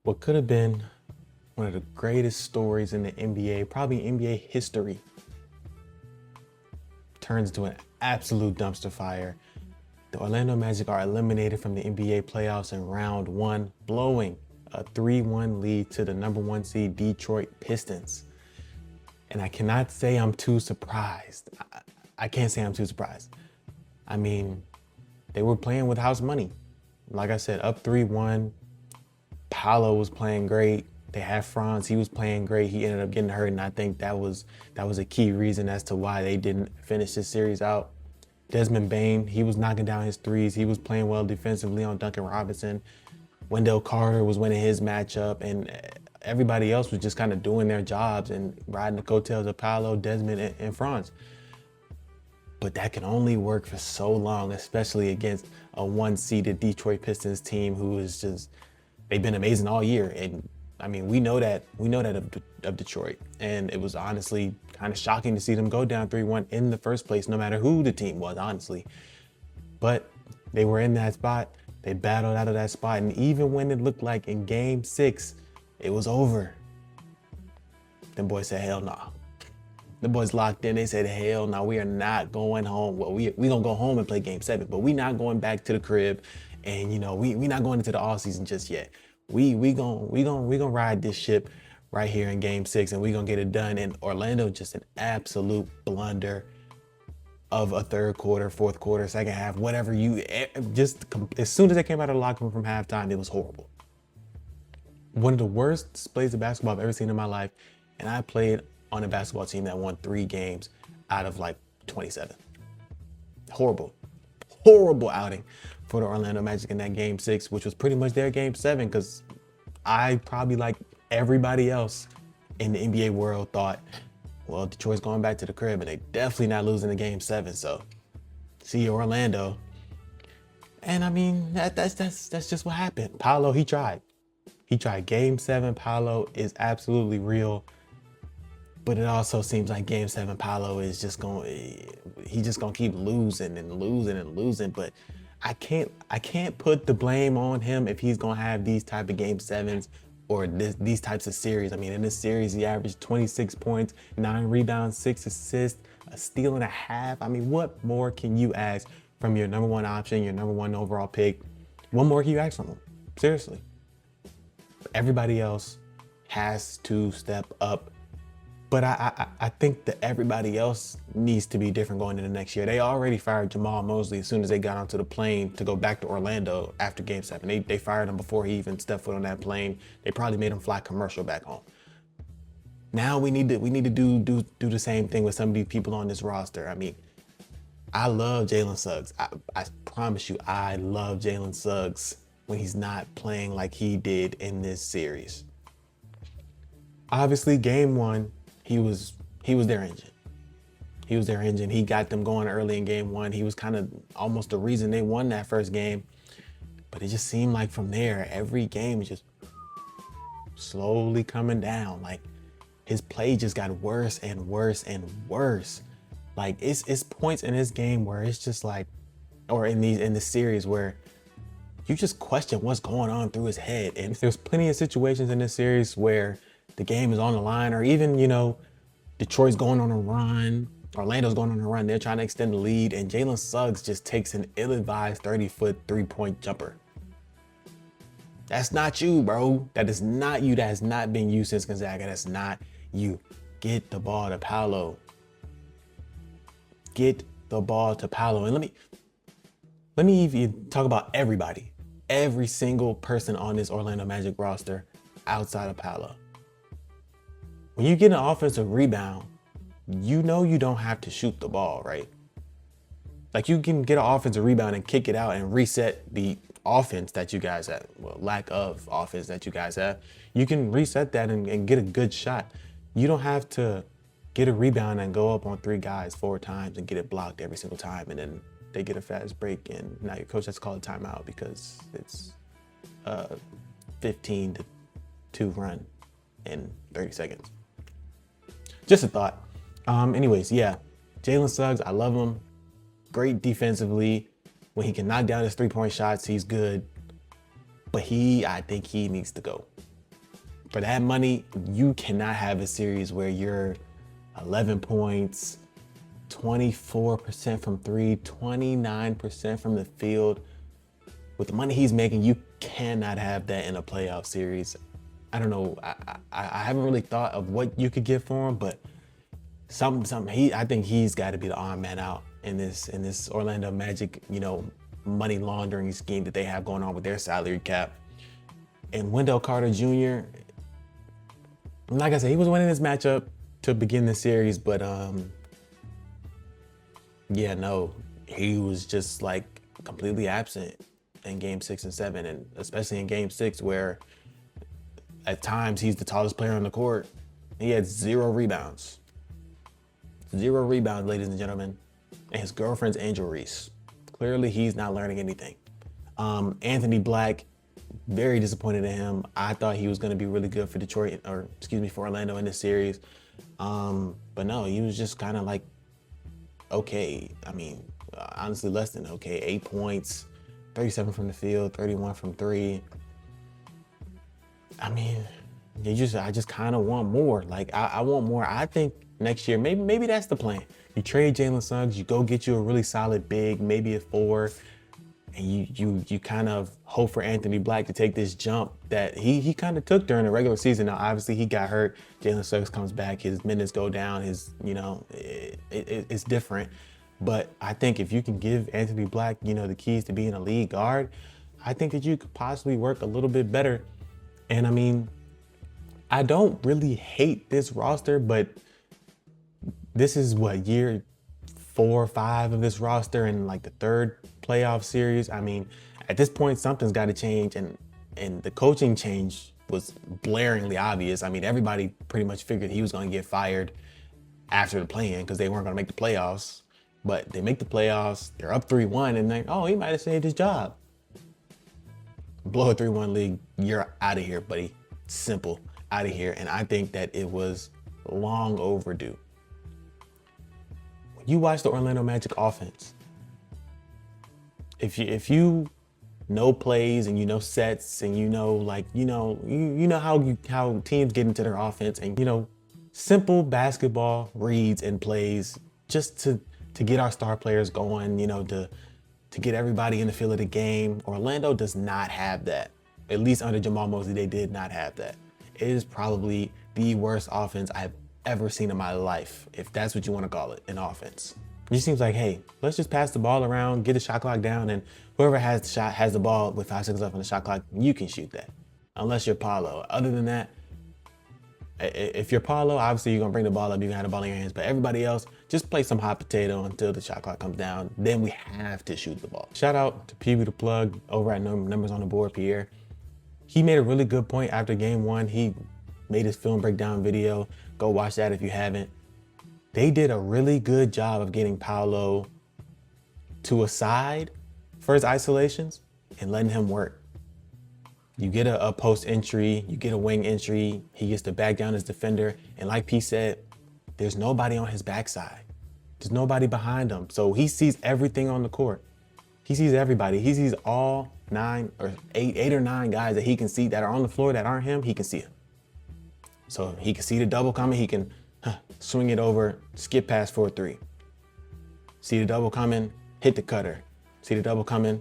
What could have been one of the greatest stories in the NBA, probably NBA history, turns into an absolute dumpster fire. The Orlando Magic are eliminated from the NBA playoffs in round one, blowing a 3-1 lead to the number one seed Detroit Pistons. And I cannot say I'm too surprised. I can't say I'm too surprised. I mean, they were playing with house money. Like I said, up 3-1. Paolo was playing great. They had Franz, he was playing great. He ended up getting hurt, and I think that was a key reason as to why they didn't finish this series out. Desmond Bane, he was knocking down his threes. He was playing well defensively on Duncan Robinson. Wendell Carter was winning his matchup, and everybody else was just kind of doing their jobs and riding the coattails of Paolo, Desmond, and Franz. But that can only work for so long, especially against a one-seeded Detroit Pistons team who is just, they've been amazing all year. And I mean, we know that of Detroit. And it was honestly kind of shocking to see them go down 3-1 in the first place, no matter who the team was, honestly. But they were in that spot. They battled out of that spot. And even when it looked like in game 6, it was over, them boys said, hell no. The boys locked in. They said, hell no, we are not going home. Well, we gonna go home and play game 7, but we not going back to the crib. And, you know, we not going into the off season just yet. We gonna ride this ship right here in game 6, and we gonna get it done. And Orlando, just an absolute blunder of a third quarter, fourth quarter, second half, whatever just as soon as they came out of the locker room from halftime, it was horrible. One of the worst displays of basketball I've ever seen in my life. And I played on a basketball team that won 3 games out of like 27. Horrible outing for the Orlando Magic in that game 6, which was pretty much their game 7, because I probably, like everybody else in the NBA world, thought, well, Detroit's going back to the crib and they definitely not losing the game 7. So see you, Orlando. And I mean, that's just what happened. Paolo, he tried game 7. Paolo is absolutely real. But it also seems like game 7, Paolo is just gonna keep losing and losing and losing. But I can't put the blame on him if he's gonna have these type of game 7s or these types of series. I mean, in this series, he averaged 26 points, 9 rebounds, 6 assists, a steal and a half. I mean, what more can you ask from your number 1 option, your number 1 overall pick? What more can you ask from him? Seriously. Everybody else has to step up. But I think that everybody else needs to be different going into next year. They already fired Jamal Mosley as soon as they got onto the plane to go back to Orlando after game 7. They fired him before he even stepped foot on that plane. They probably made him fly commercial back home. Now we need to do the same thing with some of these people on this roster. I mean, I love Jalen Suggs. I promise you, I love Jalen Suggs when he's not playing like he did in this series. Obviously, game 1, he was their engine. He was their engine. He got them going early in game 1. He was kind of almost the reason they won that first game. But it just seemed like from there, every game is just slowly coming down. Like, his play just got worse and worse and worse. Like, it's points in this game where it's just like, or in the series where you just question what's going on through his head. And there's plenty of situations in this series where the game is on the line, or even, you know, Detroit's going on a run, Orlando's going on a run, they're trying to extend the lead, and Jalen Suggs just takes an ill-advised 30-foot 3-point jumper. That's not you, bro. That is not you. That has not been you since Gonzaga. That's not you. Get the ball to Paolo. Get the ball to Paolo. And let me even talk about everybody. Every single person on this Orlando Magic roster outside of Paolo. When you get an offensive rebound, you know you don't have to shoot the ball, right? Like, you can get an offensive rebound and kick it out and reset the offense that you guys have, well, lack of offense that you guys have. You can reset that and get a good shot. You don't have to get a rebound and go up on 3 guys 4 times and get it blocked every single time, and then they get a fast break and now your coach has to call a timeout because it's a 15-2 run in 30 seconds. Just a thought. Anyways, yeah, Jalen Suggs, I love him. Great defensively. When he can knock down his 3-point shots, he's good. But I think he needs to go. For that money, you cannot have a series where you're 11 points, 24% from three, 29% from the field. With the money he's making, you cannot have that in a playoff series. I don't know. I haven't really thought of what you could get for him, but I think he's got to be the odd man out in this Orlando Magic, money laundering scheme that they have going on with their salary cap. And Wendell Carter Jr., like I said, he was winning this matchup to begin the series, but yeah, no, he was just like completely absent in game 6 and 7, and especially in game 6, where at times he's the tallest player on the court. He had 0 rebounds. 0 rebounds, ladies and gentlemen. And his girlfriend's Angel Reese. Clearly he's not learning anything. Anthony Black, very disappointed in him. I thought he was going to be really good for for Orlando in this series. But no, he was just kind of like, okay. I mean, honestly, less than okay. 8 points, 37 from the field, 31 from 3. I mean, I just kind of want more. Like, I want more. I think next year, maybe that's the plan. You trade Jalen Suggs, you go get you a really solid big, maybe a 4, and you kind of hope for Anthony Black to take this jump that he kind of took during the regular season. Now, obviously, he got hurt. Jalen Suggs comes back, his minutes go down. It's different. But I think if you can give Anthony Black, the keys to being a lead guard, I think that you could possibly work a little bit better. And I mean, I don't really hate this roster, but this is what, year 4 or 5 of this roster, and like the 3rd playoff series. I mean, at this point, something's got to change, and the coaching change was blaringly obvious. I mean, everybody pretty much figured he was going to get fired after the play-in because they weren't going to make the playoffs. But they make the playoffs, they're up 3-1, and like, oh, he might have saved his job. Blow a 3-1 league, you're out of here, buddy. Simple, out of here. And I think that it was long overdue. When you watch the Orlando Magic offense, if you know plays and you know sets and you know how teams get into their offense, and simple basketball reads and plays just to get our star players going, to get everybody in the feel of the game. Orlando does not have that. At least under Jamal Mosley, they did not have that. It is probably the worst offense I've ever seen in my life, if that's what you want to call it, an offense. It just seems like, hey, let's just pass the ball around, get the shot clock down, and whoever has the ball with 5 seconds left on the shot clock, you can shoot that. Unless you're Paolo. Other than that, if you're Paolo, obviously you're gonna bring the ball up, you can have the ball in your hands, but everybody else, just play some hot potato until the shot clock comes down. Then we have to shoot the ball. Shout out to Pee Wee the Plug over at Numbers on the Board, Pierre. He made a really good point after game 1. He made his film breakdown video. Go watch that if you haven't. They did a really good job of getting Paolo to a side for his isolations and letting him work. You get a post entry, you get a wing entry, he gets to back down his defender, and like P said, there's nobody on his backside. There's nobody behind him. So he sees everything on the court. He sees everybody. He sees all 9 or 8 or 9 guys that he can see that are on the floor that aren't him, he can see them. So he can see the double coming, he can swing it over, skip past for a 3. See the double coming, hit the cutter. See the double coming,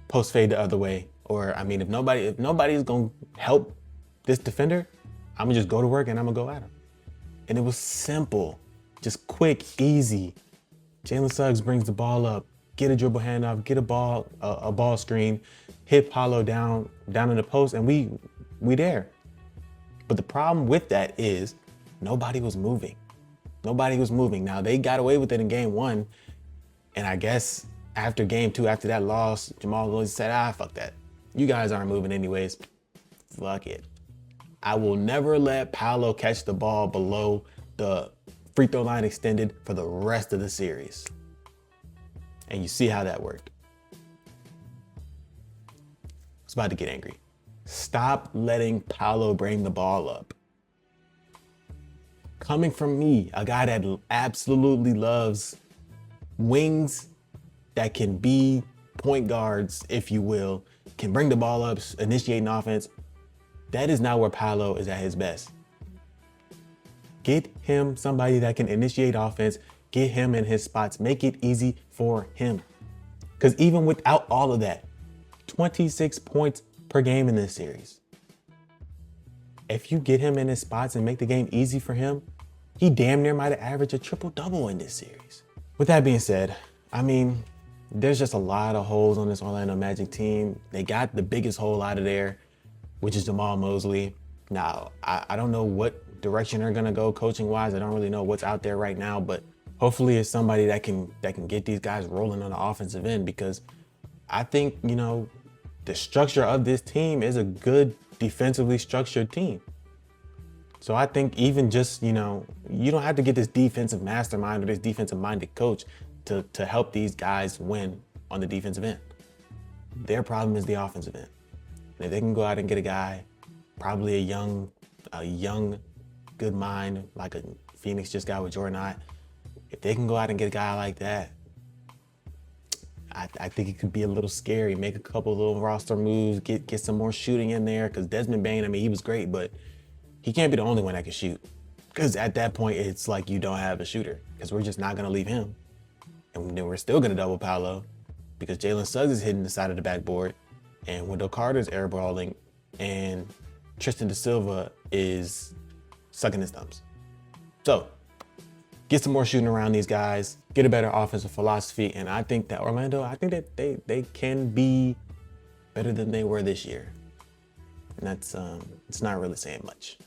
post fade the other way. Or, I mean, if nobody's gonna help this defender, I'm gonna just go to work and I'm gonna go at him. And it was simple, just quick, easy. Jalen Suggs brings the ball up, get a dribble handoff, get a ball screen, hit Paolo down in the post, and we there. But the problem with that is nobody was moving. Nobody was moving. Now, they got away with it in game 1, and I guess after game 2, after that loss, Jamal Williams said, fuck that. You guys aren't moving anyways. Fuck it. I will never let Paolo catch the ball below the free throw line extended for the rest of the series. And you see how that worked. I was about to get angry. Stop letting Paolo bring the ball up. Coming from me, a guy that absolutely loves wings that can be point guards, if you will, can bring the ball up, initiate an offense. That is not where Paolo is at his best. Get him somebody that can initiate offense, get him in his spots, make it easy for him. Because even without all of that, 26 points per game in this series. If you get him in his spots and make the game easy for him, he damn near might have averaged a triple-double in this series. With that being said, I mean, there's just a lot of holes on this Orlando Magic team. They got the biggest hole out of there, which is Jamal Mosley. Now, I don't know what direction they're gonna go coaching-wise. I don't really know what's out there right now, but hopefully it's somebody that can get these guys rolling on the offensive end, because I think, you know, the structure of this team is a good defensively structured team. So I think even just, you know, you don't have to get this defensive mastermind or this defensive minded coach to help these guys win on the defensive end. Their problem is the offensive end. And if they can go out and get a guy, probably a young, good mind, like a Phoenix just got with Jordan Knott, if they can go out and get a guy like that, I think it could be a little scary. Make a couple little roster moves, get some more shooting in there, because Desmond Bane, I mean, he was great, but he can't be the only one that can shoot. Because at that point, it's like you don't have a shooter, because we're just not going to leave him. And then we're still going to double Paolo, because Jalen Suggs is hitting the side of the backboard, and Wendell Carter's airballing, and Tristan da Silva is sucking his thumbs. So get some more shooting around these guys, get a better offensive philosophy, and I think that Orlando, I think that they can be better than they were this year. And that's it's not really saying much.